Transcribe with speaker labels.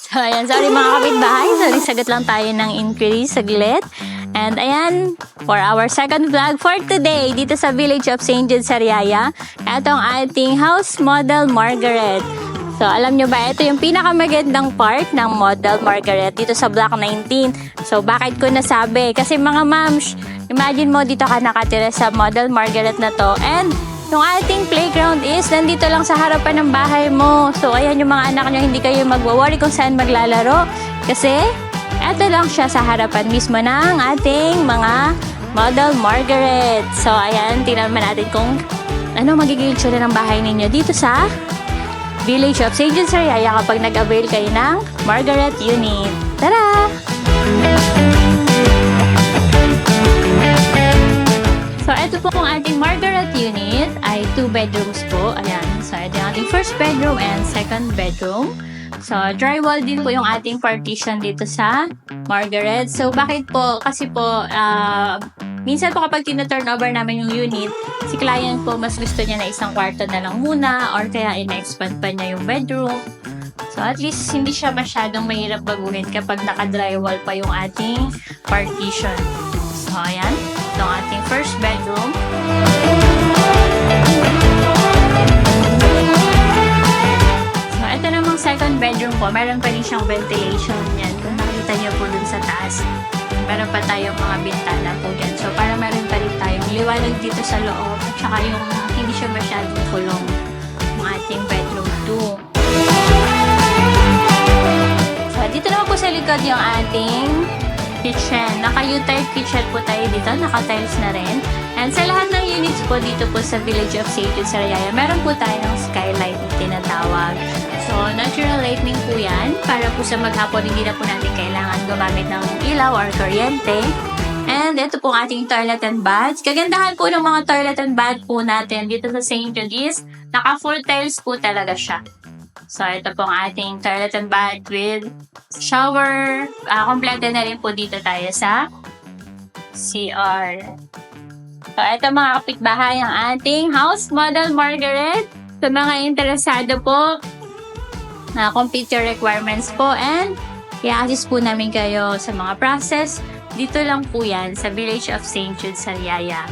Speaker 1: So, ayan. Sorry mga kapitbahay. Sorry, sagot lang tayo ng inquiry saglit. And ayan, for our second vlog for today, dito sa Village of St. Jude, Sariaya. Ito ang ating house model Margaret. So, alam nyo ba, ito yung pinakamagandang part ng model Margaret dito sa Block 19. So, bakit ko nasabi? Kasi mga moms, imagine mo dito ka nakatira sa model Margaret na to. And yung ating playground is nandito lang sa harapan ng bahay mo. So, ayan yung mga anak nyo, hindi kayo magwa-worry kung saan maglalaro. Kasi, eto lang siya sa harapan mismo ng ating mga model Margaret. So, ayan, tingnan natin kung ano magiging itsura ng bahay ninyo dito sa Village of St. Jude, Sariaya kapag nag-avail kayo ng Margaret Unit. Tara! So, ito po ang ating Margaret Unit ay 2 bedrooms po. Ayan. So, ito yung ating first bedroom and second bedroom. So, drywall din po yung ating partition dito sa Margaret. So, bakit po? Kasi po, minsan po kapag tina-turnover namin yung unit, si client po mas gusto niya na isang kwarto na lang muna or kaya ina-expand pa niya yung bedroom. So, at least hindi siya masyadong mahirap baguhin kapag naka-drywall pa yung ating partition. So, ayan. Ito ang ating first bedroom. So, ito namang second bedroom po. Meron pa rin siyang ventilation yan. Kung nakita niyo po dun sa taas, meron pa tayong mga bintana po dyan. So, para meron pa rin tayong liwanag dito sa loob. At saka yung hindi siya masyadong kulong yung ating bedroom 2. So, dito naman po sa likod yung ating kitchen. Naka-U-type kitchen po tayo dito. Naka-tiles na rin. And sa lahat ng units po dito po sa Village of St. Jude, Sariaya, meron po tayong skylight na tinatawag. So, natural lighting po yan. Para po sa maghapon, hindi na po natin kailangan gumamit ng ilaw or kuryente. And ito po ang ating toilet and bath. Kagandahan po ng mga toilet and bath po natin dito sa St. Jude is naka-full tiles po talaga siya. So, ito po ang ating toilet and bath with shower. Kompleto na rin po dito tayo sa CR. So, ito mga kapitbahay ang ating house model Margaret. Sa mga interesado po, complete your requirements po and i-assist po namin kayo sa mga process. Dito lang po yan sa Village of St. Jude, Sariaya.